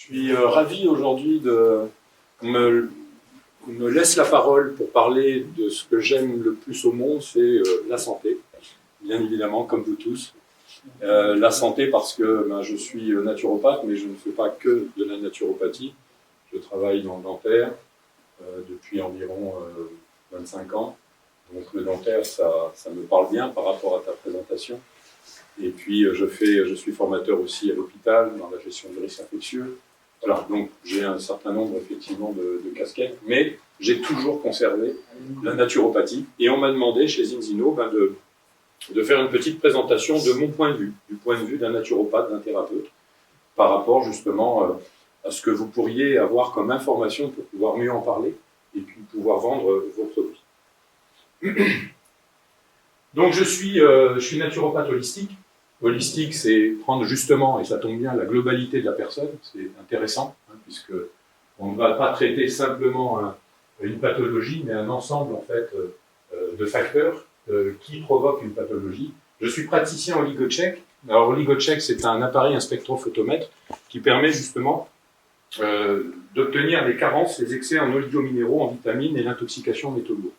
Je suis ravi aujourd'hui qu'on me laisse la parole pour parler de ce que j'aime le plus au monde, c'est la santé, bien évidemment, comme vous tous. La santé parce que je suis naturopathe, mais je ne fais pas que de la naturopathie. Je travaille dans le dentaire depuis environ 25 ans. Donc le dentaire, ça me parle bien par rapport à ta présentation. Et puis je suis formateur aussi à l'hôpital dans la gestion des risques infectieux. Voilà, donc j'ai un certain nombre effectivement de casquettes, mais j'ai toujours conservé la naturopathie. Et on m'a demandé chez Zinzino de faire une petite présentation de mon point de vue, du point de vue d'un naturopathe, d'un thérapeute, par rapport justement à ce que vous pourriez avoir comme information pour pouvoir mieux en parler et puis pouvoir vendre vos produits. Donc je suis naturopathe holistique. Holistique, c'est prendre justement, et ça tombe bien, la globalité de la personne. C'est intéressant, puisque on ne va pas traiter simplement une pathologie, mais un ensemble en fait de facteurs qui provoquent une pathologie. Je suis praticien oligocheck. Alors oligocheck, c'est un appareil, un spectrophotomètre, qui permet justement d'obtenir les carences, les excès en oligominéraux, en vitamines et l'intoxication en métaux lourds.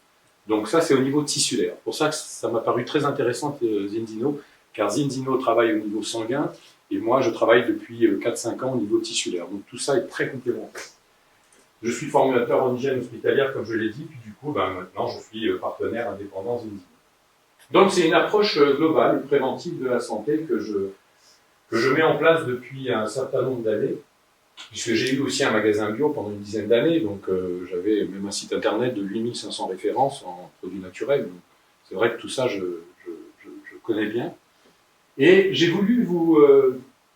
Donc ça, c'est au niveau tissulaire. Pour ça que ça m'a paru très intéressant Zinzino, car Zinzino travaille au niveau sanguin, et moi je travaille depuis 4-5 ans au niveau tissulaire. Donc tout ça est très complémentaire. Je suis formateur en hygiène hospitalière, comme je l'ai dit, puis du coup, maintenant je suis partenaire indépendant Zinzino. Donc c'est une approche globale et préventive de la santé que je mets en place depuis un certain nombre d'années, puisque j'ai eu aussi un magasin bio pendant une dizaine d'années, donc j'avais même un site internet de 8500 références en produits naturels. C'est vrai que tout ça, je connais bien. Et j'ai voulu vous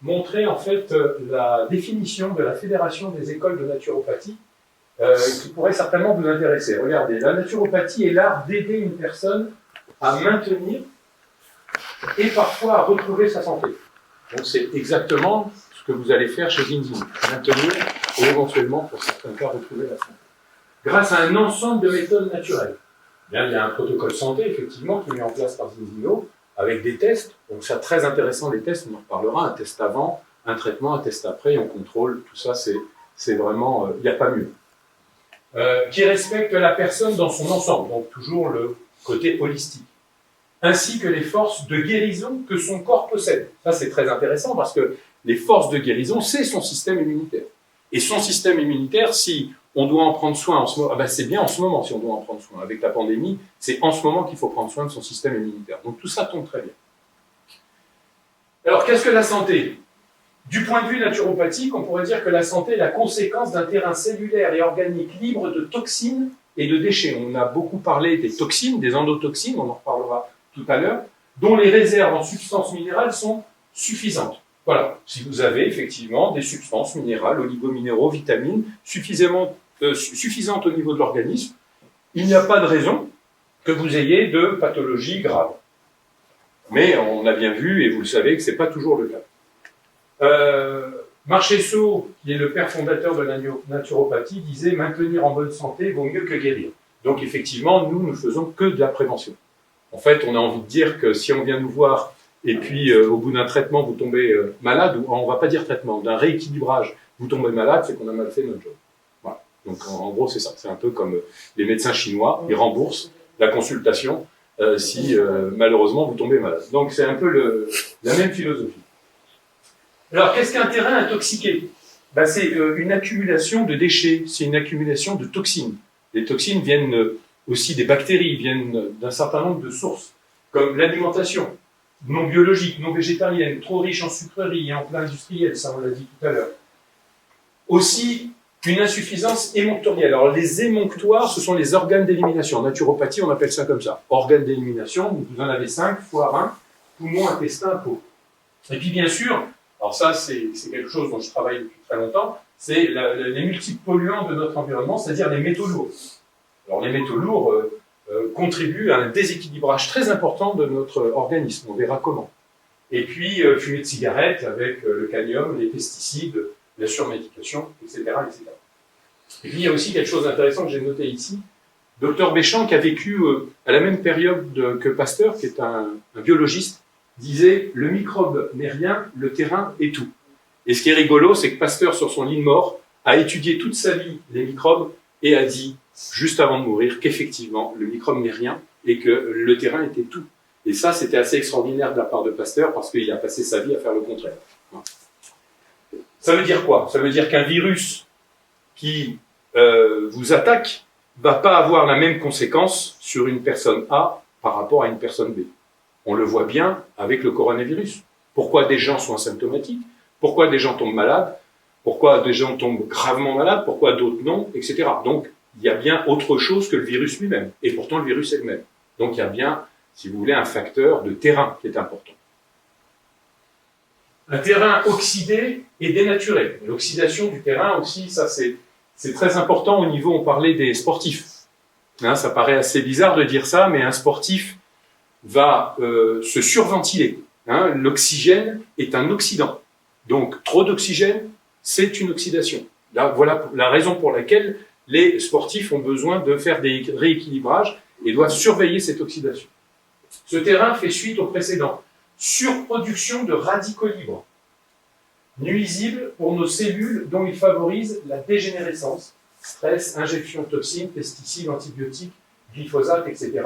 montrer en fait la définition de la Fédération des écoles de naturopathie qui pourrait certainement vous intéresser. Regardez, la naturopathie est l'art d'aider une personne à maintenir et parfois à retrouver sa santé. Donc c'est exactement ce que vous allez faire chez Zinzino, maintenir et éventuellement, pour certains cas, retrouver la santé. Grâce à un ensemble de méthodes naturelles. Bien, il y a un protocole santé, effectivement, qui est mis en place par Zinzino, avec des tests. Donc c'est très intéressant, les tests, on en reparlera, un test avant, un traitement, un test après, et on contrôle, tout ça, c'est vraiment, il n'y a pas mieux. Qui respecte la personne dans son ensemble, donc toujours le côté holistique, ainsi que les forces de guérison que son corps possède. Ça, c'est très intéressant parce que les forces de guérison, c'est son système immunitaire. Et son système immunitaire, si on doit en prendre soin en ce moment, c'est bien en ce moment si on doit en prendre soin. Avec la pandémie, c'est en ce moment qu'il faut prendre soin de son système immunitaire. Donc tout ça tombe très bien. Alors, qu'est-ce que la santé ? Du point de vue naturopathique, on pourrait dire que la santé est la conséquence d'un terrain cellulaire et organique libre de toxines et de déchets. On a beaucoup parlé des toxines, des endotoxines, on en reparlera tout à l'heure, dont les réserves en substances minérales sont suffisantes. Voilà, si vous avez effectivement des substances minérales, oligominéraux, vitamines, suffisantes au niveau de l'organisme, il n'y a pas de raison que vous ayez de pathologies graves. Mais on a bien vu, et vous le savez, que ce n'est pas toujours le cas. Marchesso, qui est le père fondateur de la naturopathie, disait « Maintenir en bonne santé vaut mieux que guérir ». Donc effectivement, nous ne faisons que de la prévention. En fait, on a envie de dire que si on vient nous voir et puis au bout d'un traitement, vous tombez malade, ou on ne va pas dire traitement, d'un rééquilibrage, vous tombez malade, c'est qu'on a mal fait notre job. Voilà. Donc en gros, c'est ça. C'est un peu comme les médecins chinois, ils remboursent la consultation si malheureusement vous tombez malade. Donc c'est un peu la même philosophie. Alors qu'est-ce qu'un terrain intoxiqué ? C'est une accumulation de déchets, c'est une accumulation de toxines. Les toxines viennent aussi des bactéries, viennent d'un certain nombre de sources, comme l'alimentation non biologique, non végétarienne, trop riche en sucreries et en plats industriels, ça on l'a dit tout à l'heure. Aussi, une insuffisance émonctorielle. Alors les émonctoires, ce sont les organes d'élimination. En naturopathie, on appelle ça comme ça. Organes d'élimination, vous en avez 5, foie, rein, poumon, intestin, peau. Et puis bien sûr, alors ça c'est quelque chose dont je travaille depuis très longtemps, c'est les multiples polluants de notre environnement, c'est-à-dire les métaux lourds. Alors les métaux lourds contribuent à un déséquilibrage très important de notre organisme, on verra comment. Et puis fumer de cigarettes avec le cadmium, les pesticides, la surmédication, etc., etc. Et puis il y a aussi quelque chose d'intéressant que j'ai noté ici. Dr Béchamp, qui a vécu à la même période que Pasteur, qui est un biologiste, disait « Le microbe n'est rien, le terrain est tout ». Et ce qui est rigolo, c'est que Pasteur, sur son lit de mort, a étudié toute sa vie les microbes et a dit, juste avant de mourir, qu'effectivement, le microbe n'est rien et que le terrain était tout. Et ça, c'était assez extraordinaire de la part de Pasteur parce qu'il a passé sa vie à faire le contraire. Ça veut dire quoi? Ça veut dire qu'un virus qui vous attaque va pas avoir la même conséquence sur une personne A par rapport à une personne B. On le voit bien avec le coronavirus. Pourquoi des gens sont asymptomatiques? Pourquoi des gens tombent malades? Pourquoi des gens tombent gravement malades? Pourquoi d'autres non? Etc. Donc, il y a bien autre chose que le virus lui-même. Et pourtant, le virus est le même. Donc, il y a bien, si vous voulez, un facteur de terrain qui est important. Un terrain oxydé et dénaturé. L'oxydation du terrain aussi, ça c'est très important au niveau, on parlait des sportifs. Hein, ça paraît assez bizarre de dire ça, mais un sportif va se surventiler. Hein, l'oxygène est un oxydant. Donc, trop d'oxygène, c'est une oxydation. Là, voilà la raison pour laquelle les sportifs ont besoin de faire des rééquilibrages et doivent surveiller cette oxydation. Ce terrain fait suite au précédent. Surproduction de radicaux libres, nuisible pour nos cellules dont il favorise la dégénérescence, stress, injection de toxines, pesticides, antibiotiques, glyphosate, etc.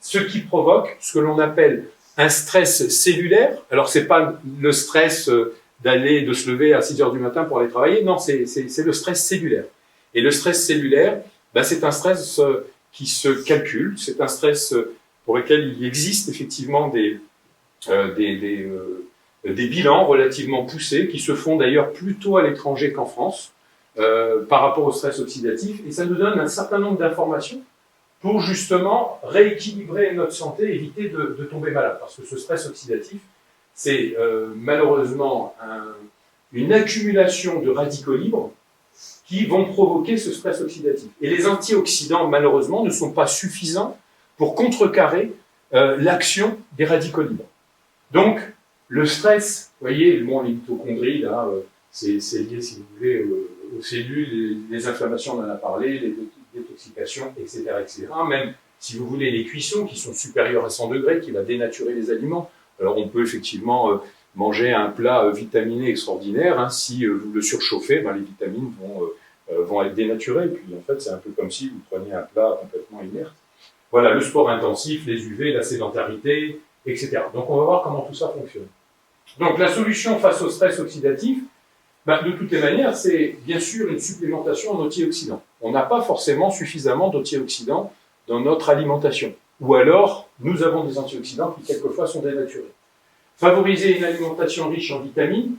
Ce qui provoque ce que l'on appelle un stress cellulaire. Alors, c'est pas le stress de se lever à 6 heures du matin pour aller travailler, non, c'est le stress cellulaire. Et le stress cellulaire, c'est un stress qui se calcule, c'est un stress pour lequel il existe effectivement des bilans relativement poussés, qui se font d'ailleurs plutôt à l'étranger qu'en France, par rapport au stress oxydatif, et ça nous donne un certain nombre d'informations pour justement rééquilibrer notre santé, éviter de tomber malade, parce que ce stress oxydatif, c'est malheureusement une accumulation de radicaux libres qui vont provoquer ce stress oxydatif. Et les antioxydants, malheureusement, ne sont pas suffisants pour contrecarrer l'action des radicaux libres. Donc, le stress, vous voyez, les mitochondries, là, c'est lié, si vous voulez, aux cellules, les inflammations, on en a parlé, les détoxications, etc., etc. Même, si vous voulez, les cuissons qui sont supérieures à 100 degrés, qui va dénaturer les aliments. Alors, on peut effectivement manger un plat vitaminé extraordinaire. Hein, si vous le surchauffez, les vitamines vont être dénaturées. Puis, en fait, c'est un peu comme si vous preniez un plat complètement inerte. Voilà, le sport intensif, les UV, la sédentarité, etc. Donc, on va voir comment tout ça fonctionne. Donc, la solution face au stress oxydatif, de toutes les manières, c'est bien sûr une supplémentation en antioxydants. On n'a pas forcément suffisamment d'antioxydants dans notre alimentation. Ou alors, nous avons des antioxydants qui, quelquefois, sont dénaturés. Favoriser une alimentation riche en vitamines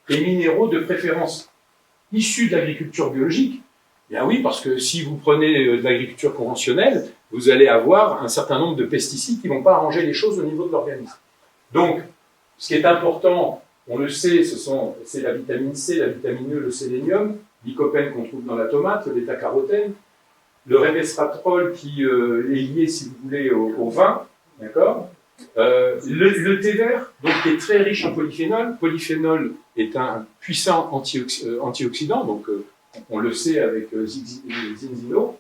et minéraux de préférence issus de l'agriculture biologique. Bien oui, parce que si vous prenez de l'agriculture conventionnelle, vous allez avoir un certain nombre de pesticides qui ne vont pas arranger les choses au niveau de l'organisme. Donc, ce qui est important, on le sait, c'est la vitamine C, la vitamine E, le sélénium, lycopène qu'on trouve dans la tomate, le bêta-carotène, le resveratrol qui est lié, si vous voulez, au vin, d'accord. Le thé vert, donc, qui est très riche en polyphénol. Polyphénol est un puissant antioxydant, donc on le sait avec Zinzino,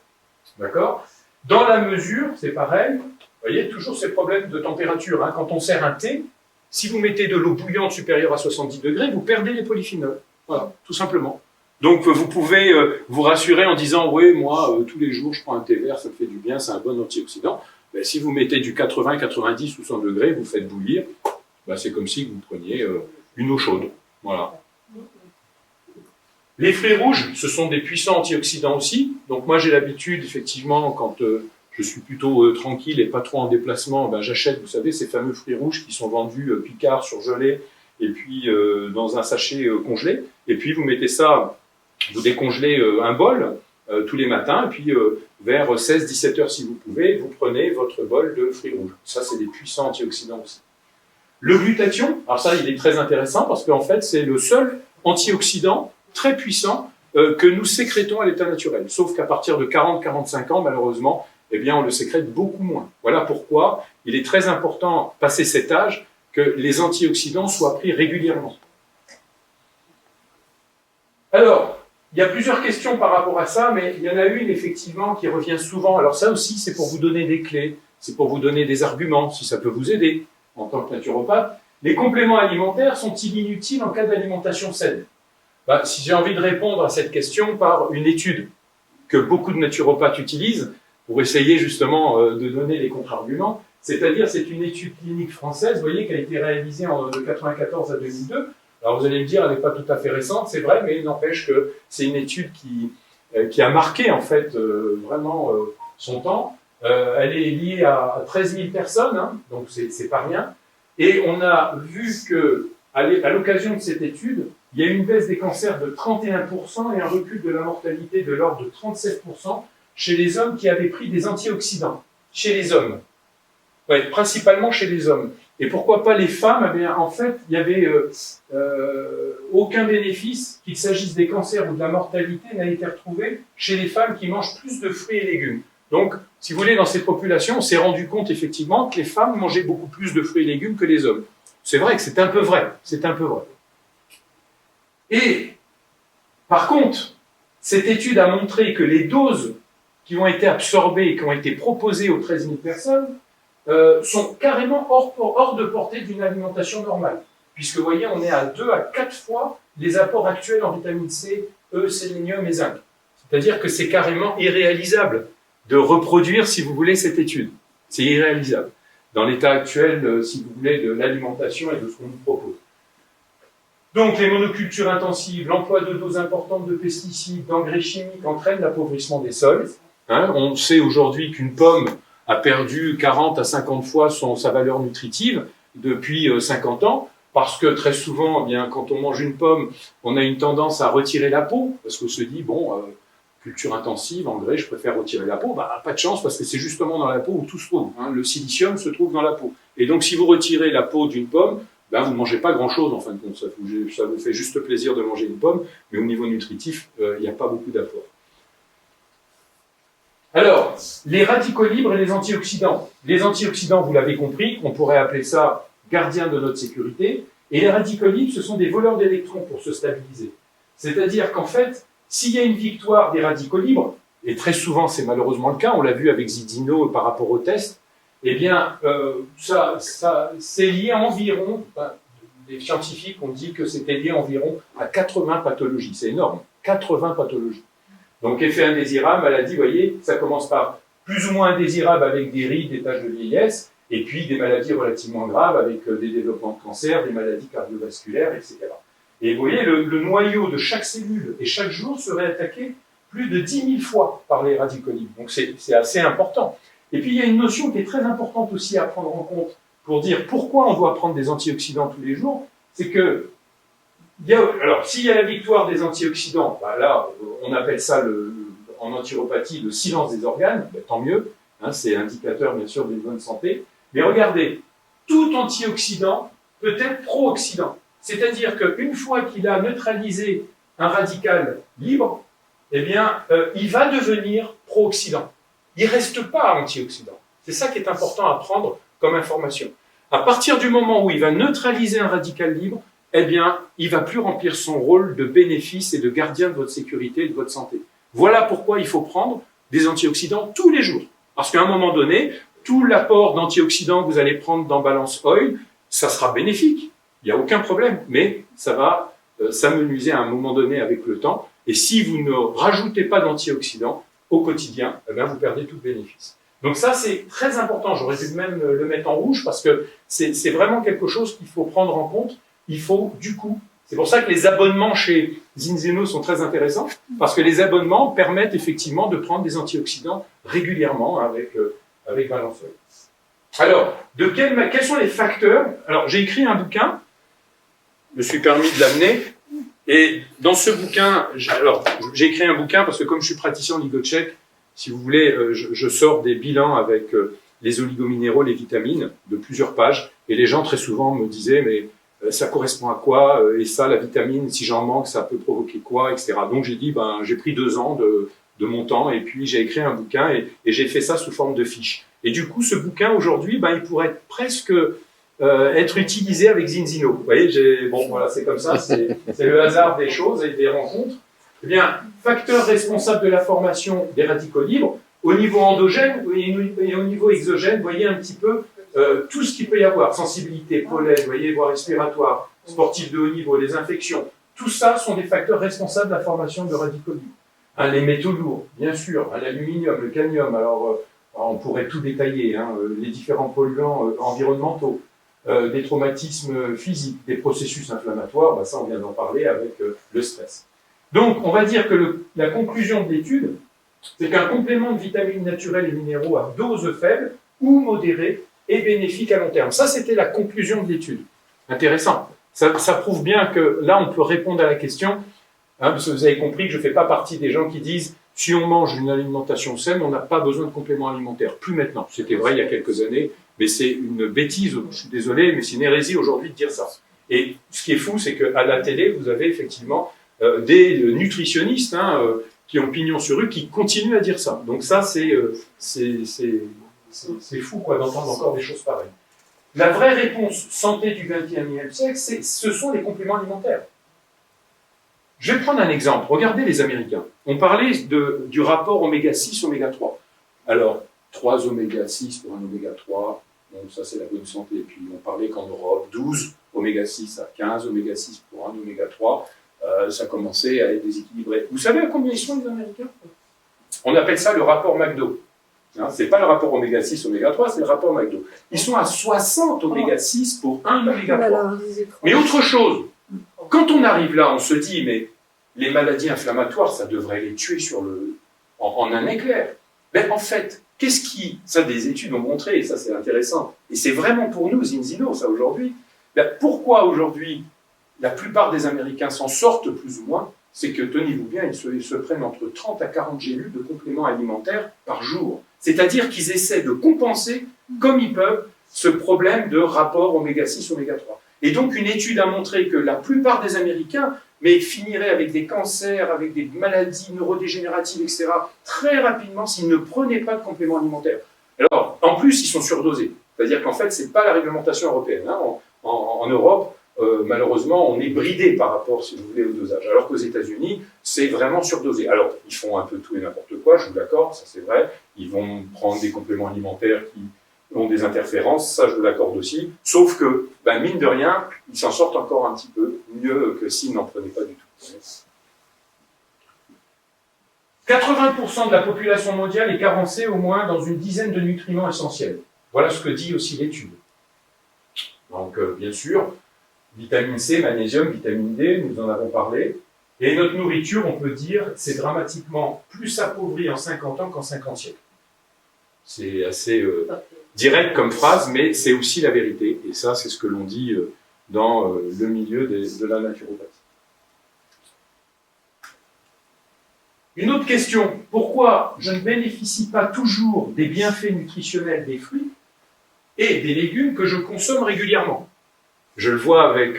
d'accord. Dans la mesure, c'est pareil, vous voyez, toujours ces problèmes de température. Hein. Quand on sert un thé, si vous mettez de l'eau bouillante supérieure à 70 degrés, vous perdez les polyphénols. Voilà, tout simplement. Donc, vous pouvez vous rassurer en disant « Oui, moi, tous les jours, je prends un thé vert, ça me fait du bien, c'est un bon antioxydant. » Si vous mettez du 80, 90 ou 100 degrés, vous faites bouillir, c'est comme si vous preniez une eau chaude. Voilà. Les fruits rouges, ce sont des puissants antioxydants aussi. Donc, moi, j'ai l'habitude, effectivement, quand je suis plutôt tranquille et pas trop en déplacement, j'achète, vous savez, ces fameux fruits rouges qui sont vendus Picard, surgelés, et puis dans un sachet congelé. Et puis, vous mettez ça, vous décongelez un bol tous les matins, et puis vers 16-17 heures, si vous pouvez, vous prenez votre bol de fruits rouges. Ça, c'est des puissants antioxydants aussi. Le glutathion, alors ça, il est très intéressant parce qu'en fait, c'est le seul antioxydant très puissant que nous sécrétons à l'état naturel. Sauf qu'à partir de 40-45 ans, malheureusement, on le sécrète beaucoup moins. Voilà pourquoi il est très important, passé cet âge, que les antioxydants soient pris régulièrement. Alors, il y a plusieurs questions par rapport à ça, mais il y en a une, effectivement, qui revient souvent. Alors ça aussi, c'est pour vous donner des clés, c'est pour vous donner des arguments, si ça peut vous aider en tant que naturopathe. Les compléments alimentaires sont-ils inutiles en cas d'alimentation saine? Si j'ai envie de répondre à cette question par une étude que beaucoup de naturopathes utilisent pour essayer justement de donner les contre-arguments, c'est-à-dire c'est une étude clinique française, vous voyez, qui a été réalisée de 1994 à 2002. Alors vous allez me dire, elle n'est pas tout à fait récente, c'est vrai, mais il n'empêche que c'est une étude qui a marqué en fait vraiment son temps. Elle est liée à 13 000 personnes, hein, donc c'est pas rien. Et on a vu que à l'occasion de cette étude, il y a eu une baisse des cancers de 31% et un recul de la mortalité de l'ordre de 37% chez les hommes qui avaient pris des antioxydants. Chez les hommes. Ouais, principalement chez les hommes. Et pourquoi pas les femmes? Eh bien, en fait, il n'y avait aucun bénéfice, qu'il s'agisse des cancers ou de la mortalité, n'a été retrouvé chez les femmes qui mangent plus de fruits et légumes. Donc, si vous voulez, dans cette population, on s'est rendu compte effectivement que les femmes mangeaient beaucoup plus de fruits et légumes que les hommes. C'est vrai que c'est un peu vrai. C'est un peu vrai. Et, par contre, cette étude a montré que les doses qui ont été absorbées et qui ont été proposées aux 13 000 personnes sont carrément hors de portée d'une alimentation normale. Puisque, vous voyez, on est à 2 à 4 fois les apports actuels en vitamine C, E, sélénium et zinc. C'est-à-dire que c'est carrément irréalisable de reproduire, si vous voulez, cette étude. C'est irréalisable. Dans l'état actuel, si vous voulez, de l'alimentation et de ce qu'on nous propose. Donc, les monocultures intensives, l'emploi de doses importantes de pesticides, d'engrais chimiques entraînent l'appauvrissement des sols. Hein, on sait aujourd'hui qu'une pomme a perdu 40 à 50 fois sa valeur nutritive depuis 50 ans, parce que très souvent, eh bien, quand on mange une pomme, on a une tendance à retirer la peau, parce qu'on se dit, bon, culture intensive, engrais, je préfère retirer la peau. Pas de chance, parce que c'est justement dans la peau où tout se trouve. Hein. Le silicium se trouve dans la peau. Et donc, si vous retirez la peau d'une pomme, vous ne mangez pas grand-chose, en fin de compte. Ça vous fait juste plaisir de manger une pomme, mais au niveau nutritif, il n'y a pas beaucoup d'apport. Alors, les radicaux libres et les antioxydants. Les antioxydants, vous l'avez compris, on pourrait appeler ça gardiens de notre sécurité. Et les radicaux libres, ce sont des voleurs d'électrons pour se stabiliser. C'est-à-dire qu'en fait, s'il y a une victoire des radicaux libres, et très souvent c'est malheureusement le cas, on l'a vu avec Zidino par rapport au test, eh bien, c'est lié à environ, les scientifiques ont dit que c'était lié environ à 80 pathologies. C'est énorme, 80 pathologies. Donc, effet indésirable, maladie, vous voyez, ça commence par plus ou moins indésirable avec des rides, des taches de vieillesse, et puis des maladies relativement graves avec des développements de cancer, des maladies cardiovasculaires, etc. Et vous voyez, le noyau de chaque cellule et chaque jour serait attaqué plus de 10 000 fois par les radicaux libres. Donc, c'est assez important. Et puis, il y a une notion qui est très importante aussi à prendre en compte pour dire pourquoi on doit prendre des antioxydants tous les jours, c'est que alors, s'il y a la victoire des antioxydants, là, on appelle ça en antiropathie le silence des organes, tant mieux, hein, c'est indicateur bien sûr d'une bonne santé. Mais regardez, tout antioxydant peut être pro-oxydant. C'est-à-dire qu'une fois qu'il a neutralisé un radical libre, eh bien, il va devenir pro-oxydant. Il ne reste pas antioxydant. C'est ça qui est important à prendre comme information. À partir du moment où il va neutraliser un radical libre, eh bien, il ne va plus remplir son rôle de bénéfice et de gardien de votre sécurité et de votre santé. Voilà pourquoi il faut prendre des antioxydants tous les jours. Parce qu'à un moment donné, tout l'apport d'antioxydants que vous allez prendre dans Balance Oil, ça sera bénéfique. Il n'y a aucun problème, mais ça va s'amenuiser à un moment donné avec le temps. Et si vous ne rajoutez pas d'antioxydants au quotidien, eh bien, vous perdez tout bénéfice. Donc ça, c'est très important. J'aurais dû même le mettre en rouge parce que c'est vraiment quelque chose qu'il faut prendre en compte. Il faut, du coup, c'est pour ça que les abonnements chez Zinzino sont très intéressants, parce que les abonnements permettent effectivement de prendre des antioxydants régulièrement avec Balance Oil. Alors, quels sont les facteurs? Alors, j'ai écrit un bouquin, je me suis permis de l'amener, et dans ce bouquin, j'ai écrit un bouquin parce que comme je suis praticien en ligotchèque, si vous voulez, je sors des bilans avec les oligominéraux, les vitamines, de plusieurs pages, et les gens très souvent me disaient, mais ça correspond à quoi, et ça, la vitamine, si j'en manque, ça peut provoquer quoi, etc. Donc j'ai dit, j'ai pris 2 ans de mon temps, et puis j'ai écrit un bouquin, et j'ai fait ça sous forme de fiche. Et du coup, ce bouquin, aujourd'hui, il pourrait presque être utilisé avec Zinzino. Vous voyez, bon, voilà, c'est comme ça, c'est le hasard des choses et des rencontres. Eh bien, facteur responsable de la formation des radicaux libres, au niveau endogène et au niveau exogène, vous voyez un petit peu tout ce qu'il peut y avoir, sensibilité, pollen, voyez, voie respiratoire, sportif de haut niveau, les infections, Tout ça sont des facteurs responsables de la formation de radicaux libres. Hein, les métaux lourds, bien sûr, hein, l'aluminium, le cadmium, alors on pourrait tout détailler, hein, les différents polluants environnementaux, des traumatismes physiques, des processus inflammatoires, bah ça on vient d'en parler avec le stress. Donc on va dire que la conclusion de l'étude, c'est qu'un complément de vitamines naturelles et minéraux à dose faible ou modérée est bénéfique à long terme. Ça c'était la conclusion de l'étude. Intéressant. Ça prouve bien que là on peut répondre à la question. Hein, parce que vous avez compris que je ne fais pas partie des gens qui disent si on mange une alimentation saine, on n'a pas besoin de compléments alimentaires. Plus maintenant. C'était vrai il y a quelques années, mais c'est une bêtise, je suis désolé, mais c'est une hérésie aujourd'hui de dire ça. Et ce qui est fou, c'est qu'à la télé, vous avez effectivement des nutritionnistes qui ont pignon sur rue, qui continuent à dire ça. Donc ça, c'est fou quoi, d'entendre encore des choses pareilles. La vraie réponse santé du XXIe siècle, ce sont les compléments alimentaires. Je vais prendre un exemple. Regardez les Américains. On parlait du rapport oméga-6, oméga-3. Alors, 3 oméga-6 pour un oméga-3, bon, ça c'est la bonne santé. Et puis on parlait qu'en Europe, 12 oméga-6 à 15 oméga-6 pour un oméga-3, ça commençait à être déséquilibré. Vous savez à combien ils sont les Américains? On appelle ça le rapport McDo. Hein, c'est pas le rapport oméga-6, oméga-3, c'est le rapport McDo. Ils sont à 60 oméga-6 pour un oméga-3. Mais autre chose, quand on arrive là, on se dit, mais les maladies inflammatoires, ça devrait les tuer en un éclair. Mais en fait, ça des études ont montré, et ça c'est intéressant, et c'est vraiment pour nous, Zinzino, ça aujourd'hui, pourquoi aujourd'hui la plupart des Américains s'en sortent plus ou moins, c'est que, tenez-vous bien, ils se prennent entre 30 à 40 gélules de compléments alimentaires par jour. C'est-à-dire qu'ils essaient de compenser, comme ils peuvent, ce problème de rapport oméga-6, oméga-3. Et donc, une étude a montré que la plupart des Américains finiraient avec des cancers, avec des maladies neurodégénératives, etc., très rapidement s'ils ne prenaient pas de compléments alimentaires. Alors, en plus, ils sont surdosés. C'est-à-dire qu'en fait, ce n'est pas la réglementation européenne. Hein. En Europe, malheureusement, on est bridé par rapport, si vous voulez, au dosage. Alors qu'aux États-Unis, c'est vraiment surdosé. Alors, ils font un peu tout et n'importe quoi, je vous l'accorde, ça c'est vrai. Ils vont prendre des compléments alimentaires qui ont des interférences, ça je vous l'accorde aussi. Sauf que, mine de rien, ils s'en sortent encore un petit peu mieux que s'ils n'en prenaient pas du tout. 80% de la population mondiale est carencée au moins dans une dizaine de nutriments essentiels. Voilà ce que dit aussi l'étude. Donc, bien sûr, vitamine C, magnésium, vitamine D, nous en avons parlé. Et notre nourriture, on peut dire, c'est dramatiquement plus appauvri en 50 ans qu'en 50 siècles. C'est assez direct comme phrase, mais c'est aussi la vérité. Et ça, c'est ce que l'on dit dans le milieu de la naturopathie. Une autre question, pourquoi je ne bénéficie pas toujours des bienfaits nutritionnels des fruits et des légumes que je consomme régulièrement? Je le vois avec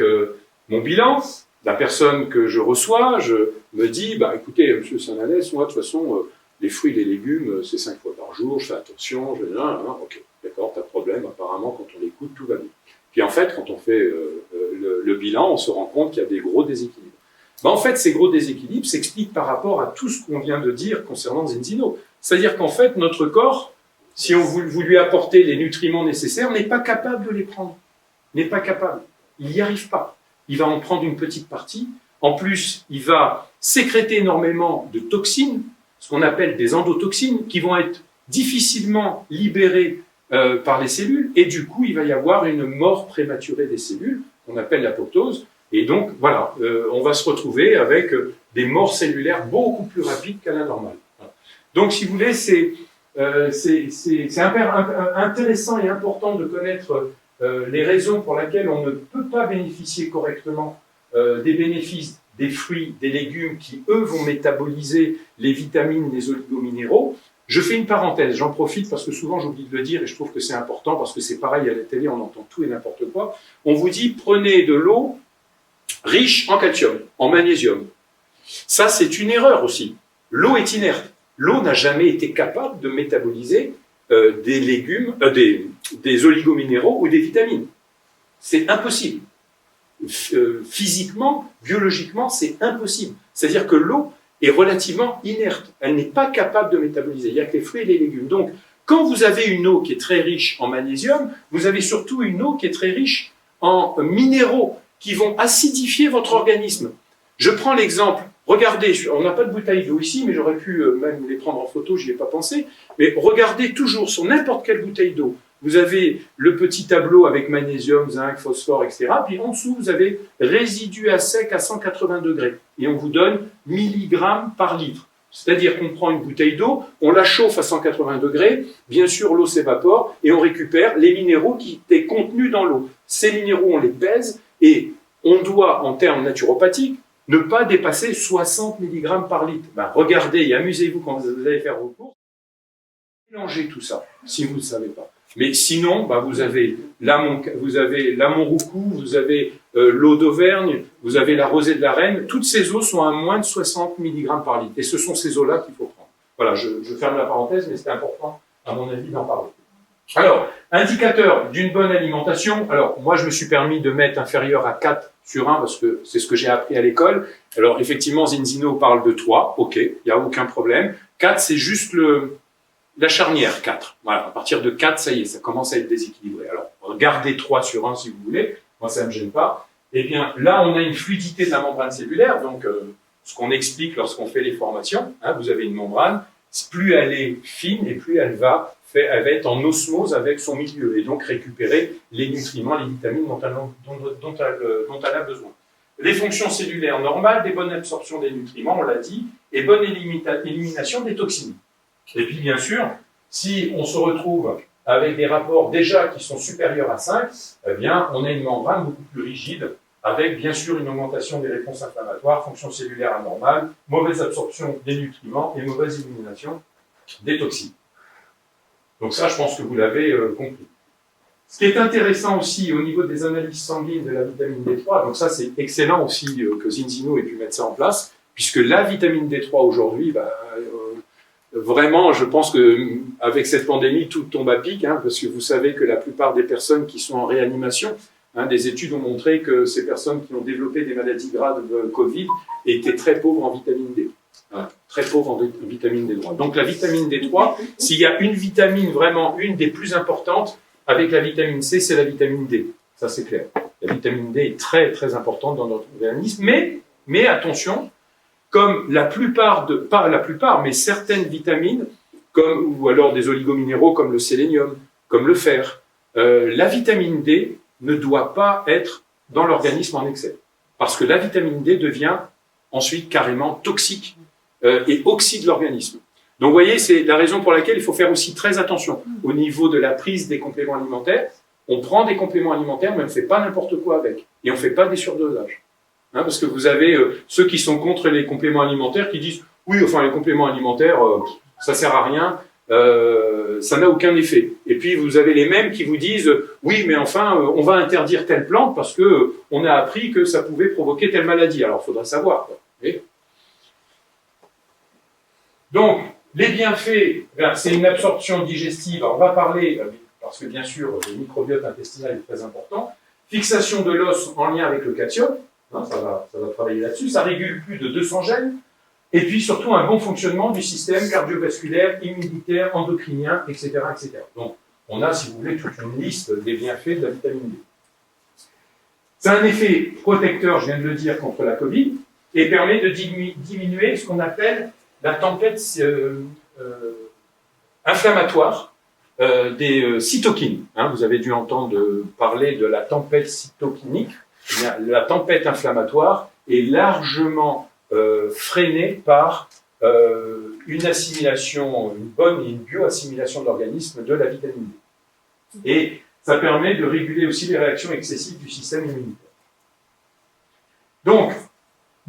mon bilan, la personne que je reçois, je me dis, écoutez, monsieur Sananès, moi, de toute façon, les fruits et les légumes, c'est 5 fois par jour, je fais attention, ok, d'accord, pas de problème, apparemment, quand on l'écoute, tout va bien. Puis en fait, quand on fait le bilan, on se rend compte qu'il y a des gros déséquilibres. En fait, ces gros déséquilibres s'expliquent par rapport à tout ce qu'on vient de dire concernant Zinzino. C'est-à-dire qu'en fait, notre corps, si vous lui apportez les nutriments nécessaires, n'est pas capable de les prendre. N'est pas capable. Il n'y arrive pas. Il va en prendre une petite partie. En plus, il va sécréter énormément de toxines, ce qu'on appelle des endotoxines, qui vont être difficilement libérées par les cellules, et du coup, il va y avoir une mort prématurée des cellules, qu'on appelle l'apoptose. Et donc, voilà, on va se retrouver avec des morts cellulaires beaucoup plus rapides qu'à la normale. Voilà. Donc, si vous voulez, c'est intéressant et important de connaître les raisons pour lesquelles on ne peut pas bénéficier correctement des bénéfices des fruits, des légumes qui, eux, vont métaboliser les vitamines, les oligominéraux. Je fais une parenthèse, j'en profite parce que souvent j'oublie de le dire et je trouve que c'est important parce que c'est pareil à la télé, on entend tout et n'importe quoi. On vous dit, prenez de l'eau riche en calcium, en magnésium. Ça, c'est une erreur aussi. L'eau est inerte. L'eau n'a jamais été capable de métaboliser des légumes, des oligominéraux ou des vitamines. C'est impossible. Physiquement, biologiquement, c'est impossible. C'est-à-dire que l'eau est relativement inerte. Elle n'est pas capable de métaboliser. Il n'y a que les fruits et les légumes. Donc, quand vous avez une eau qui est très riche en magnésium, vous avez surtout une eau qui est très riche en minéraux qui vont acidifier votre organisme. Je prends l'exemple, regardez, on n'a pas de bouteille d'eau ici, mais j'aurais pu même les prendre en photo, j'y ai pas pensé, mais regardez toujours sur n'importe quelle bouteille d'eau, vous avez le petit tableau avec magnésium, zinc, phosphore, etc. Puis en dessous, vous avez résidus à sec à 180 degrés. Et on vous donne milligrammes par litre. C'est-à-dire qu'on prend une bouteille d'eau, on la chauffe à 180 degrés, bien sûr l'eau s'évapore, et on récupère les minéraux qui étaient contenus dans l'eau. Ces minéraux, on les pèse, et on doit, en termes naturopathiques, ne pas dépasser 60 mg par litre. Ben, regardez et amusez-vous quand vous allez faire vos courses. Mélangez tout ça, si vous ne le savez pas. Mais sinon, bah, vous avez l'amont Roucou, vous avez l'eau d'Auvergne, vous avez la rosée de la Reine. Toutes ces eaux sont à moins de 60 mg par litre. Et ce sont ces eaux-là qu'il faut prendre. Voilà, je ferme la parenthèse, mais c'est important, à mon avis, d'en parler. Alors, indicateur d'une bonne alimentation. Alors, moi, je me suis permis de mettre inférieur à 4 sur 1 parce que c'est ce que j'ai appris à l'école. Alors, effectivement, Zinzino parle de 3. OK, il n'y a aucun problème. 4, c'est juste la charnière, 4. Voilà, à partir de 4, ça y est, ça commence à être déséquilibré. Alors, regardez 3 sur 1 si vous voulez. Moi, ça ne me gêne pas. Eh bien, là, on a une fluidité de la membrane cellulaire. Donc, ce qu'on explique lorsqu'on fait les formations, hein, vous avez une membrane. Plus elle est fine et plus elle va être en osmose avec son milieu et donc récupérer les nutriments, les vitamines dont elle a besoin. Les fonctions cellulaires normales, des bonnes absorptions des nutriments, on l'a dit, et bonne élimination des toxines. Et puis bien sûr, si on se retrouve avec des rapports déjà qui sont supérieurs à 5, eh bien, on a une membrane beaucoup plus rigide, avec bien sûr une augmentation des réponses inflammatoires, fonctions cellulaires anormales, mauvaise absorption des nutriments et mauvaise élimination des toxines. Donc ça, je pense que vous l'avez compris. Ce qui est intéressant aussi au niveau des analyses sanguines de la vitamine D3, donc ça c'est excellent aussi que Zinzino ait pu mettre ça en place, puisque la vitamine D3 aujourd'hui, vraiment, je pense qu'avec cette pandémie, tout tombe à pic, hein, parce que vous savez que la plupart des personnes qui sont en réanimation, des études ont montré que ces personnes qui ont développé des maladies graves de Covid étaient très pauvres en vitamine D. Voilà, très pauvres en vitamine D3. Donc la vitamine D3, s'il y a une vitamine vraiment, une des plus importantes, avec la vitamine C, c'est la vitamine D. Ça c'est clair. La vitamine D est très très importante dans notre organisme, mais attention, comme pas la plupart, mais certaines vitamines, ou alors des oligominéraux comme le sélénium, comme le fer, la vitamine D ne doit pas être dans l'organisme en excès. Parce que la vitamine D devient ensuite carrément toxique et oxyde l'organisme. Donc vous voyez, c'est la raison pour laquelle il faut faire aussi très attention au niveau de la prise des compléments alimentaires. On prend des compléments alimentaires, mais on ne fait pas n'importe quoi avec. Et on ne fait pas des surdosages. Parce que vous avez ceux qui sont contre les compléments alimentaires qui disent « Oui, enfin les compléments alimentaires, ça sert à rien, ça n'a aucun effet. » Et puis vous avez les mêmes qui vous disent « Oui, mais enfin, on va interdire telle plante parce que on a appris que ça pouvait provoquer telle maladie. » Alors, il faudra savoir. Quoi. Donc, les bienfaits, c'est une absorption digestive. Alors, on va parler, parce que bien sûr, le microbiote intestinal est très important. Fixation de l'os en lien avec le calcium. Ça va travailler là-dessus. Ça régule plus de 200 gènes. Et puis surtout un bon fonctionnement du système cardiovasculaire, immunitaire, endocrinien, etc., etc. Donc, on a, si vous voulez, toute une liste des bienfaits de la vitamine D. C'est un effet protecteur, je viens de le dire, contre la Covid, et permet de diminuer ce qu'on appelle la tempête inflammatoire des cytokines. Vous avez dû entendre parler de la tempête cytokinique. La tempête inflammatoire est largement freinée par une assimilation, une bonne et une bioassimilation de l'organisme de la vitamine D. Et ça permet de réguler aussi les réactions excessives du système immunitaire. Donc,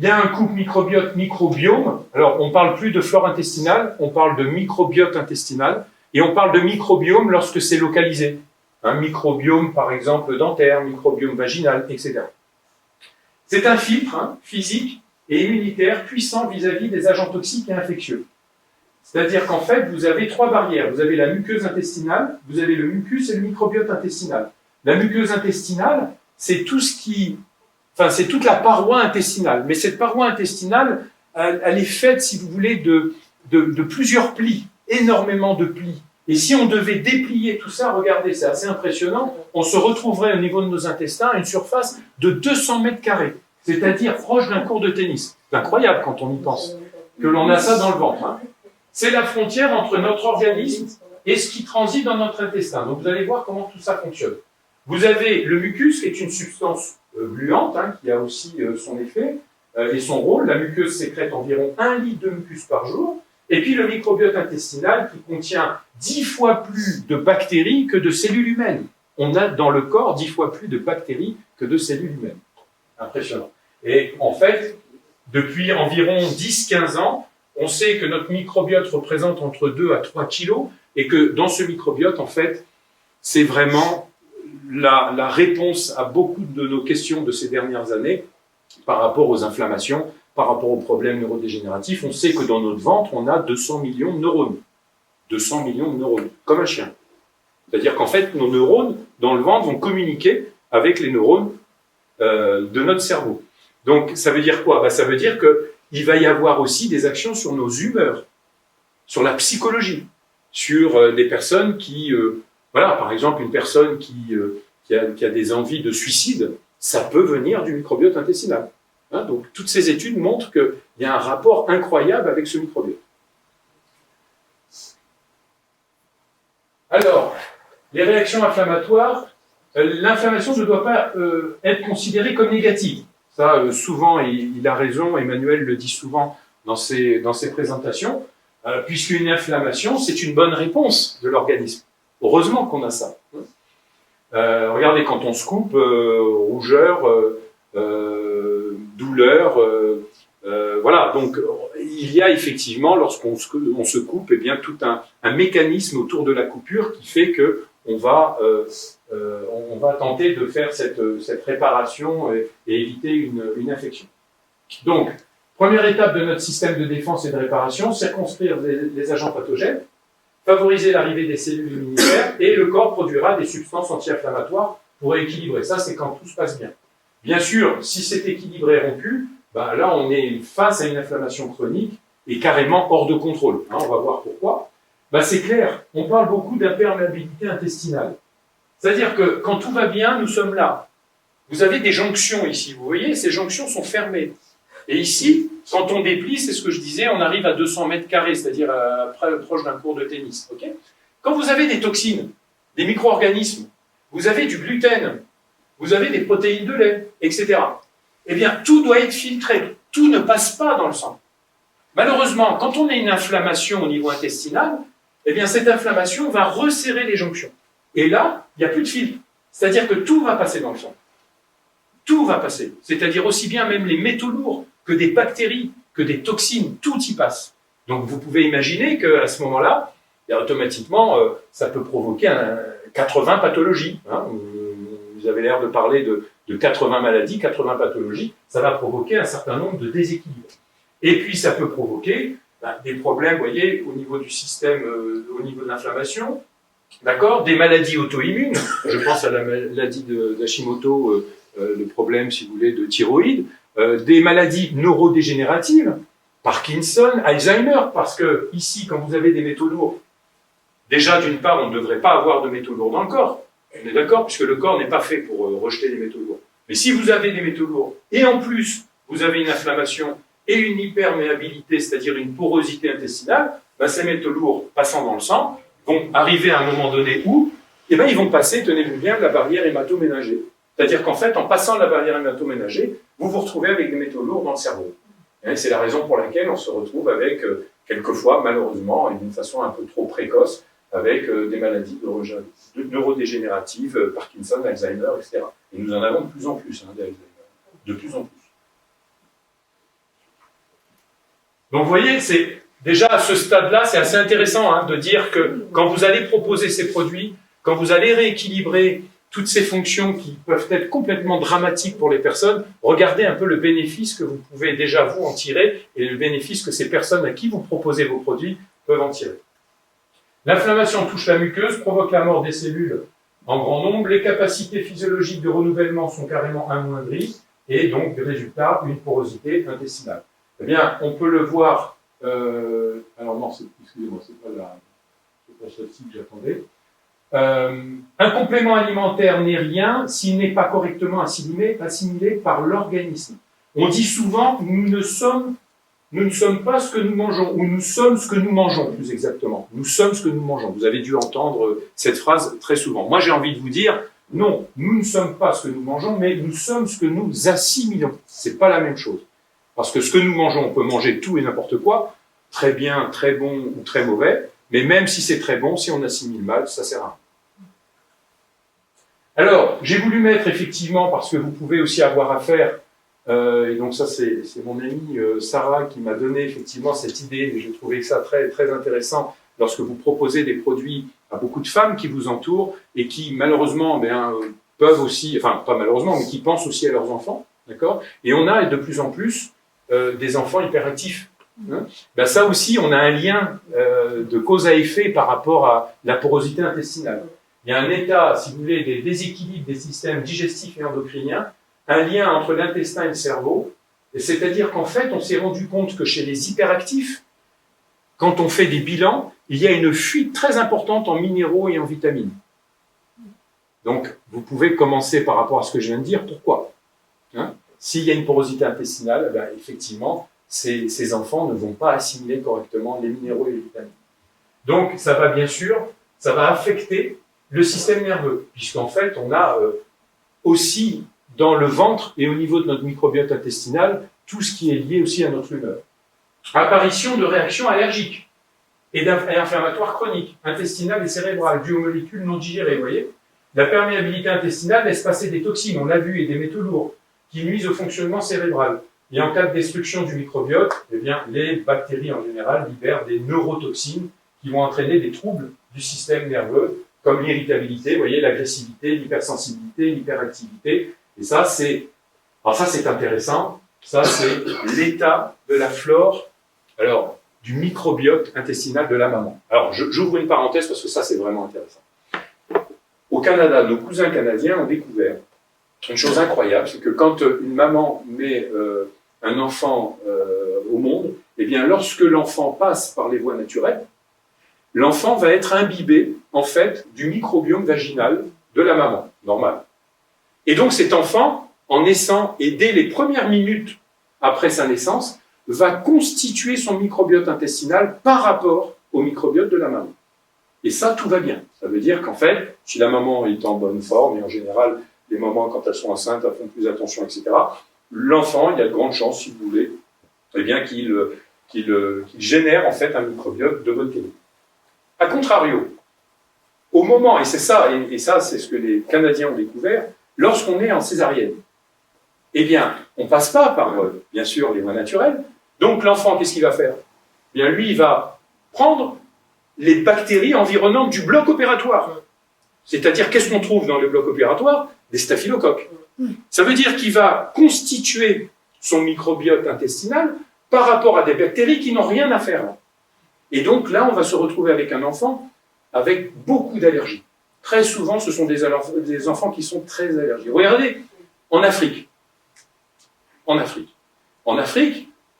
il y a un couple microbiote-microbiome. Alors, on ne parle plus de flore intestinale, on parle de microbiote intestinal, et on parle de microbiome lorsque c'est localisé. Un microbiome, par exemple, dentaire, microbiome vaginal, etc. C'est un filtre physique et immunitaire puissant vis-à-vis des agents toxiques et infectieux. C'est-à-dire qu'en fait, vous avez 3 barrières. Vous avez la muqueuse intestinale, vous avez le mucus et le microbiote intestinal. La muqueuse intestinale, c'est tout ce qui... Enfin, c'est toute la paroi intestinale. Mais cette paroi intestinale, elle est faite, si vous voulez, de plusieurs plis, énormément de plis. Et si on devait déplier tout ça, regardez, c'est assez impressionnant, on se retrouverait au niveau de nos intestins à une surface de 200 mètres carrés. c'est-à-dire proche d'un court de tennis. C'est incroyable quand on y pense, que l'on a ça dans le ventre. Hein. C'est la frontière entre notre organisme et ce qui transite dans notre intestin. Donc vous allez voir comment tout ça fonctionne. Vous avez le mucus, qui est une substance gluante, hein, qui a aussi son effet et son rôle. La muqueuse sécrète environ 1 litre de mucus par jour. Et puis le microbiote intestinal qui contient 10 fois plus de bactéries que de cellules humaines. On a dans le corps 10 fois plus de bactéries que de cellules humaines. Impressionnant. Et en fait, depuis environ 10-15 ans, on sait que notre microbiote représente entre 2 à 3 kilos et que dans ce microbiote, en fait, c'est vraiment la réponse à beaucoup de nos questions de ces dernières années par rapport aux inflammations, par rapport aux problèmes neurodégénératifs. On sait que dans notre ventre, on a 200 millions de neurones. 200 millions de neurones, comme un chien. C'est-à-dire qu'en fait, nos neurones, dans le ventre, vont communiquer avec les neurones de notre cerveau. Donc, ça veut dire quoi? Ça veut dire qu'il va y avoir aussi des actions sur nos humeurs, sur la psychologie, sur des personnes qui... voilà, par exemple, une personne qui a des envies de suicide, ça peut venir du microbiote intestinal. Hein, donc, toutes ces études montrent qu'il y a un rapport incroyable avec ce microbiote. Alors, les réactions inflammatoires, l'inflammation ne doit pas être considérée comme négative. Ça, souvent, il a raison, Emmanuel le dit souvent dans ses présentations, puisqu'une inflammation, c'est une bonne réponse de l'organisme. Heureusement qu'on a ça. Regardez, quand on se coupe, rougeur, douleur, voilà. Donc, il y a effectivement, lorsqu'on se coupe, eh bien, tout un mécanisme autour de la coupure qui fait que on va tenter de faire cette réparation et éviter une infection. Donc, première étape de notre système de défense et de réparation, circonscrire les agents pathogènes, favoriser l'arrivée des cellules immunitaires, et le corps produira des substances anti-inflammatoires pour équilibrer. Ça, c'est quand tout se passe bien. Bien sûr, si cet équilibre est rompu, là, on est face à une inflammation chronique et carrément hors de contrôle. Hein, on va voir pourquoi. C'est clair, on parle beaucoup d'imperméabilité intestinale. C'est-à-dire que quand tout va bien, nous sommes là. Vous avez des jonctions ici, vous voyez, ces jonctions sont fermées. Et ici, quand on déplie, c'est ce que je disais, on arrive à 200 mètres carrés, c'est-à-dire proche d'un court de tennis. Okay, quand vous avez des toxines, des micro-organismes, vous avez du gluten, vous avez des protéines de lait, etc. Eh bien, tout doit être filtré. Tout ne passe pas dans le sang. Malheureusement, quand on a une inflammation au niveau intestinal, eh bien, cette inflammation va resserrer les jonctions. Et là, il n'y a plus de filtre. C'est-à-dire que tout va passer dans le sang. Tout va passer. C'est-à-dire aussi bien même les métaux lourds que des bactéries, que des toxines, tout y passe. Donc, vous pouvez imaginer qu'à ce moment-là, automatiquement, ça peut provoquer 80 pathologies. Hein. Vous avez l'air de parler de 80 maladies, 80 pathologies. Ça va provoquer un certain nombre de déséquilibres. Et puis, ça peut provoquer des problèmes, vous voyez, au niveau du système, au niveau de l'inflammation, d'accord, des maladies auto-immunes. Je pense à la maladie d'Hashimoto, le problème, si vous voulez, de thyroïde, des maladies neurodégénératives, Parkinson, Alzheimer, parce que ici, quand vous avez des métaux lourds, déjà, d'une part, on ne devrait pas avoir de métaux lourds dans le corps. On est d'accord, puisque le corps n'est pas fait pour rejeter les métaux lourds. Mais si vous avez des métaux lourds, et en plus, vous avez une inflammation et une hyperméabilité, c'est-à-dire une porosité intestinale, ces métaux lourds passant dans le sang vont arriver à un moment donné où ils vont passer, tenez-vous bien, la barrière hémato-ménagée. C'est-à-dire qu'en fait, en passant la barrière hémato-ménagée, vous vous retrouvez avec des métaux lourds dans le cerveau. Et c'est la raison pour laquelle on se retrouve avec, quelquefois, malheureusement, et d'une façon un peu trop précoce, avec des maladies neurodégénératives, Parkinson, Alzheimer, etc. Et nous en avons de plus en plus, des Alzheimer. De plus en plus. Donc vous voyez, c'est déjà à ce stade-là, c'est assez intéressant de dire que quand vous allez proposer ces produits, quand vous allez rééquilibrer toutes ces fonctions qui peuvent être complètement dramatiques pour les personnes, regardez un peu le bénéfice que vous pouvez déjà vous en tirer et le bénéfice que ces personnes à qui vous proposez vos produits peuvent en tirer. L'inflammation touche la muqueuse, provoque la mort des cellules en grand nombre, les capacités physiologiques de renouvellement sont carrément amoindries et donc, résultat, une porosité intestinale. Eh bien, on peut le voir, alors non, excusez-moi, c'est pas celle-ci que j'attendais. Un complément alimentaire n'est rien s'il n'est pas correctement assimilé par l'organisme. On dit souvent, nous ne sommes pas ce que nous mangeons, ou nous sommes ce que nous mangeons, plus exactement. Nous sommes ce que nous mangeons. Vous avez dû entendre cette phrase très souvent. Moi, j'ai envie de vous dire, non, nous ne sommes pas ce que nous mangeons, mais nous sommes ce que nous assimilons. C'est pas la même chose. Parce que ce que nous mangeons, on peut manger tout et n'importe quoi, très bien, très bon ou très mauvais, mais même si c'est très bon, si on assimile mal, ça sert à rien. Alors, j'ai voulu mettre effectivement, parce que vous pouvez aussi avoir affaire, et donc ça c'est mon amie Sarah qui m'a donné effectivement cette idée, et j'ai trouvé ça très, très intéressant lorsque vous proposez des produits à beaucoup de femmes qui vous entourent et qui malheureusement peuvent aussi, enfin pas malheureusement, mais qui pensent aussi à leurs enfants, d'accord? Et on a de plus en plus des enfants hyperactifs. Hein, ça aussi, on a un lien de cause à effet par rapport à la porosité intestinale. Il y a un état, si vous voulez, des déséquilibres des systèmes digestifs et endocriniens, un lien entre l'intestin et le cerveau, c'est-à-dire qu'en fait, on s'est rendu compte que chez les hyperactifs, quand on fait des bilans, il y a une fuite très importante en minéraux et en vitamines. Donc, vous pouvez commencer par rapport à ce que je viens de dire. Pourquoi? Hein, s'il y a une porosité intestinale, effectivement, ces enfants ne vont pas assimiler correctement les minéraux et les vitamines. Donc, ça va affecter le système nerveux, puisqu'en fait, on a aussi dans le ventre et au niveau de notre microbiote intestinal tout ce qui est lié aussi à notre humeur. Apparition de réactions allergiques et inflammatoires chroniques, intestinales et cérébrales, dues aux molécules non digérées, vous voyez. La perméabilité intestinale laisse passer des toxines, on l'a vu, et des métaux lourds, qui nuisent au fonctionnement cérébral. Et en cas de destruction du microbiote, les bactéries en général libèrent des neurotoxines qui vont entraîner des troubles du système nerveux, comme l'irritabilité, vous voyez, l'agressivité, l'hypersensibilité, l'hyperactivité. Et ça, c'est intéressant. Ça, c'est l'état de la flore, du microbiote intestinal de la maman. Alors, j'ouvre une parenthèse parce que ça, c'est vraiment intéressant. Au Canada, nos cousins canadiens ont découvert une chose incroyable, c'est que quand une maman met un enfant au monde, lorsque l'enfant passe par les voies naturelles, l'enfant va être imbibé, en fait, du microbiome vaginal de la maman, normal. Et donc cet enfant, en naissant et dès les premières minutes après sa naissance, va constituer son microbiote intestinal par rapport au microbiote de la maman. Et ça, tout va bien. Ça veut dire qu'en fait, si la maman est en bonne forme, et en général, les mamans, quand elles sont enceintes, elles font plus attention, etc., l'enfant, il y a de grandes chances, si vous voulez, qu'il génère en fait un microbiote de bonne qualité. A contrario, au moment, et c'est ça, c'est ce que les Canadiens ont découvert, lorsqu'on est en césarienne, on ne passe pas par, bien sûr, les voies naturelles. Donc l'enfant, qu'est-ce qu'il va faire? Lui, il va prendre les bactéries environnantes du bloc opératoire. C'est-à-dire, qu'est-ce qu'on trouve dans le bloc opératoire? Des staphylocoques. Ça veut dire qu'il va constituer son microbiote intestinal par rapport à des bactéries qui n'ont rien à faire là. Et donc là, on va se retrouver avec un enfant avec beaucoup d'allergies. Très souvent, ce sont des enfants qui sont très allergiques. Regardez, en Afrique,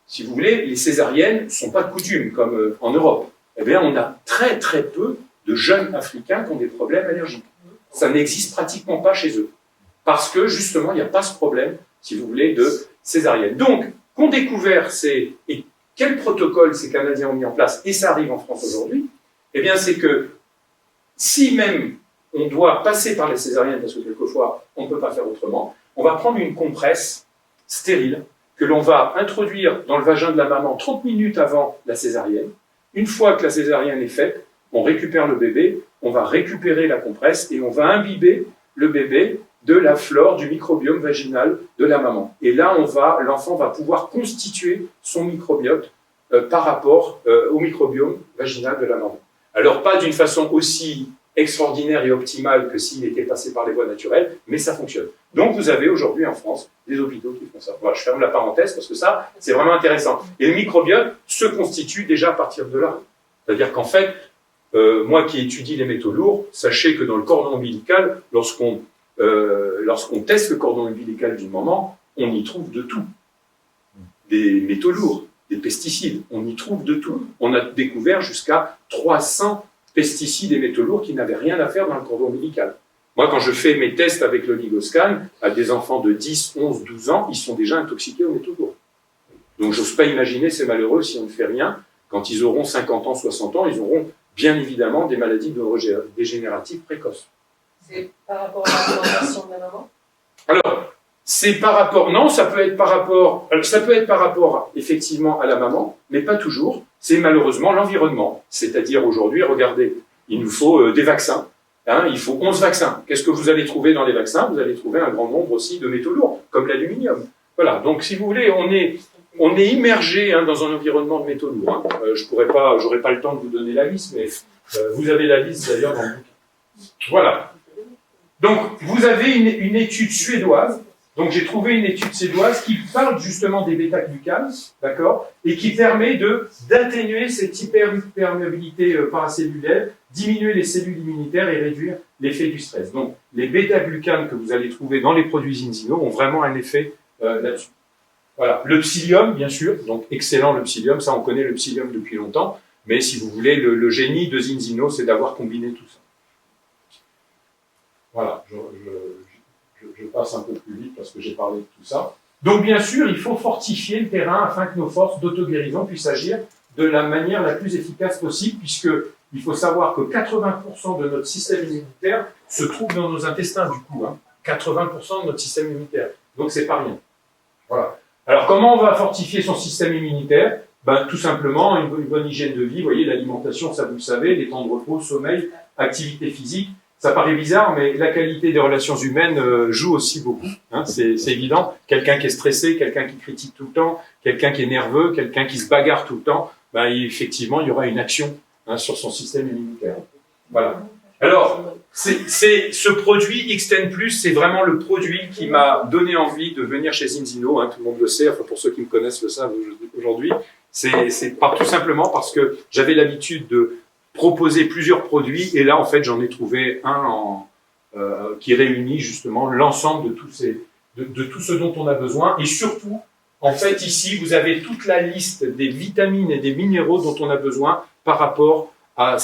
si vous voulez, les césariennes ne sont pas de coutume, comme en Europe. On a très très peu de jeunes Africains qui ont des problèmes allergiques. Ça n'existe pratiquement pas chez eux. Parce que, justement, il n'y a pas ce problème, si vous voulez, de césarienne. Donc, qu'ont découvert et quel protocole ces Canadiens ont mis en place, et ça arrive en France aujourd'hui, c'est que si même on doit passer par les césariennes, parce que quelquefois on ne peut pas faire autrement, on va prendre une compresse stérile que l'on va introduire dans le vagin de la maman 30 minutes avant la césarienne. Une fois que la césarienne est faite, on récupère le bébé, on va récupérer la compresse et on va imbiber le bébé de la flore du microbiome vaginal de la maman. Et là, l'enfant va pouvoir constituer son microbiote par rapport au microbiome vaginal de la maman. Alors, pas d'une façon aussi extraordinaire et optimale que s'il était passé par les voies naturelles, mais ça fonctionne. Donc, vous avez aujourd'hui en France des hôpitaux qui font ça. Voilà, je ferme la parenthèse parce que ça, c'est vraiment intéressant. Et le microbiote se constitue déjà à partir de là. C'est-à-dire qu'en fait, moi qui étudie les métaux lourds, sachez que dans le cordon ombilical, lorsqu'on teste le cordon ombilical d'une maman, on y trouve de tout. Des métaux lourds, des pesticides, on y trouve de tout. On a découvert jusqu'à 300 pesticides et métaux lourds qui n'avaient rien à faire dans le cordon ombilical. Moi, quand je fais mes tests avec l'oligoscan à des enfants de 10, 11, 12 ans, ils sont déjà intoxiqués aux métaux lourds. Donc, j'ose pas imaginer ces malheureux, si on ne fait rien, quand ils auront 50 ans, 60 ans, ils auront bien évidemment des maladies neurodégénératives précoces. C'est par rapport à l'alimentation de la maman? Alors, c'est par rapport, non, ça peut être par rapport effectivement à la maman, mais pas toujours. C'est malheureusement l'environnement. C'est-à-dire aujourd'hui, regardez, il nous faut des vaccins. Hein, il faut 11 vaccins. Qu'est-ce que vous allez trouver dans les vaccins? Vous allez trouver un grand nombre aussi de métaux lourds, comme l'aluminium. Voilà, donc si vous voulez, on est immergé dans un environnement de métaux lourds. Hein. J'aurais pas le temps de vous donner la liste, mais vous avez la liste d'ailleurs dans le bouquin. Voilà. Donc, vous avez une étude suédoise. Donc, j'ai trouvé une étude suédoise qui parle justement des bêta-glucanes, d'accord, et qui permet d'atténuer cette hyperperméabilité paracellulaire, diminuer les cellules immunitaires et réduire l'effet du stress. Donc, les bêta-glucanes que vous allez trouver dans les produits Zinzino ont vraiment un effet là-dessus. Voilà. Le psyllium, bien sûr, donc excellent le psyllium, ça on connaît le psyllium depuis longtemps, mais si vous voulez, le génie de Zinzino, c'est d'avoir combiné tout ça. Voilà, je passe un peu plus vite parce que j'ai parlé de tout ça. Donc bien sûr, il faut fortifier le terrain afin que nos forces d'auto-guérison puissent agir de la manière la plus efficace possible, puisque il faut savoir que 80% de notre système immunitaire se trouve dans nos intestins, du coup. 80% de notre système immunitaire. Donc c'est pas rien. Voilà. Alors comment on va fortifier son système immunitaire? Tout simplement, une bonne hygiène de vie. Vous voyez, l'alimentation, ça vous le savez, les temps de repos, sommeil, activité physique. Ça paraît bizarre, mais la qualité des relations humaines joue aussi beaucoup. C'est évident. Quelqu'un qui est stressé, quelqu'un qui critique tout le temps, quelqu'un qui est nerveux, quelqu'un qui se bagarre tout le temps, effectivement, il y aura une action sur son système immunitaire. Voilà. Alors, ce produit Xten+, c'est vraiment le produit qui m'a donné envie de venir chez Zinzino. Tout le monde le sait, enfin pour ceux qui me connaissent le savent aujourd'hui. C'est tout simplement parce que j'avais l'habitude de proposer plusieurs produits, et là, en fait, j'en ai trouvé un qui réunit justement l'ensemble de tout ce dont on a besoin. Et surtout, en fait, ici, vous avez toute la liste des vitamines et des minéraux dont on a besoin par rapport à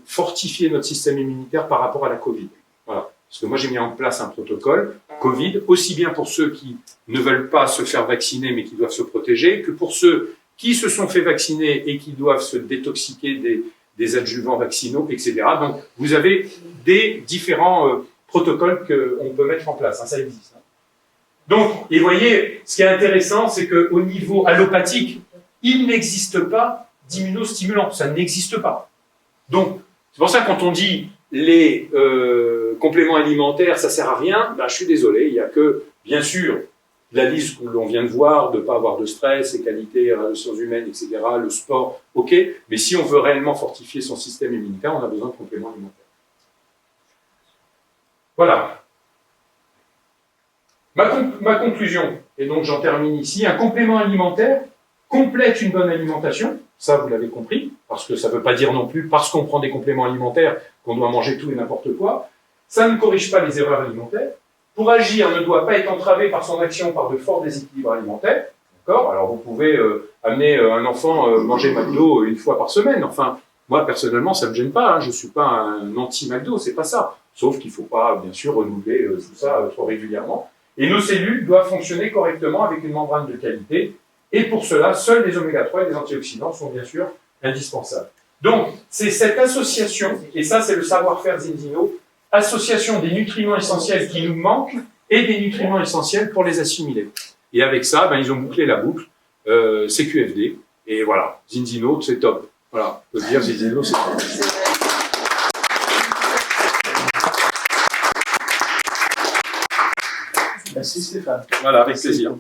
fortifier notre système immunitaire par rapport à la Covid. Voilà. Parce que moi, j'ai mis en place un protocole Covid, aussi bien pour ceux qui ne veulent pas se faire vacciner, mais qui doivent se protéger, que pour ceux qui se sont fait vacciner et qui doivent se détoxiquer des adjuvants vaccinaux, etc. Donc, vous avez des différents protocoles qu'on peut mettre en place. Ça existe. Donc, et vous voyez, ce qui est intéressant, c'est qu'au niveau allopathique, il n'existe pas d'immunostimulant. Ça n'existe pas. Donc, c'est pour ça que quand on dit les compléments alimentaires, ça sert à rien, je suis désolé, il n'y a que, bien sûr, la liste que l'on vient de voir, de ne pas avoir de stress, les qualités, relations humaines, etc., le sport, ok, mais si on veut réellement fortifier son système immunitaire, on a besoin de compléments alimentaires. Voilà. Ma conclusion, et donc j'en termine ici, un complément alimentaire complète une bonne alimentation, ça vous l'avez compris, parce que ça ne veut pas dire non plus, parce qu'on prend des compléments alimentaires, qu'on doit manger tout et n'importe quoi, ça ne corrige pas les erreurs alimentaires. Pour agir, ne doit pas être entravé par son action par de forts déséquilibres alimentaires. D'accord ? Alors vous pouvez amener un enfant manger McDo une fois par semaine. Enfin, moi personnellement, ça me gêne pas. Je ne suis pas un anti-McDo, c'est pas ça. Sauf qu'il ne faut pas, bien sûr, renouveler tout ça trop régulièrement. Et nos cellules doivent fonctionner correctement avec une membrane de qualité. Et pour cela, seuls les oméga-3 et les antioxydants sont bien sûr indispensables. Donc, c'est cette association, et ça c'est le savoir-faire Zinzino, association des nutriments essentiels qui nous manquent et des nutriments essentiels pour les assimiler. Et avec ça, ils ont bouclé la boucle, CQFD, et voilà, Zinzino, c'est top. Voilà, on peut dire Zinzino, c'est top. Merci Stéphane. Voilà, avec plaisir.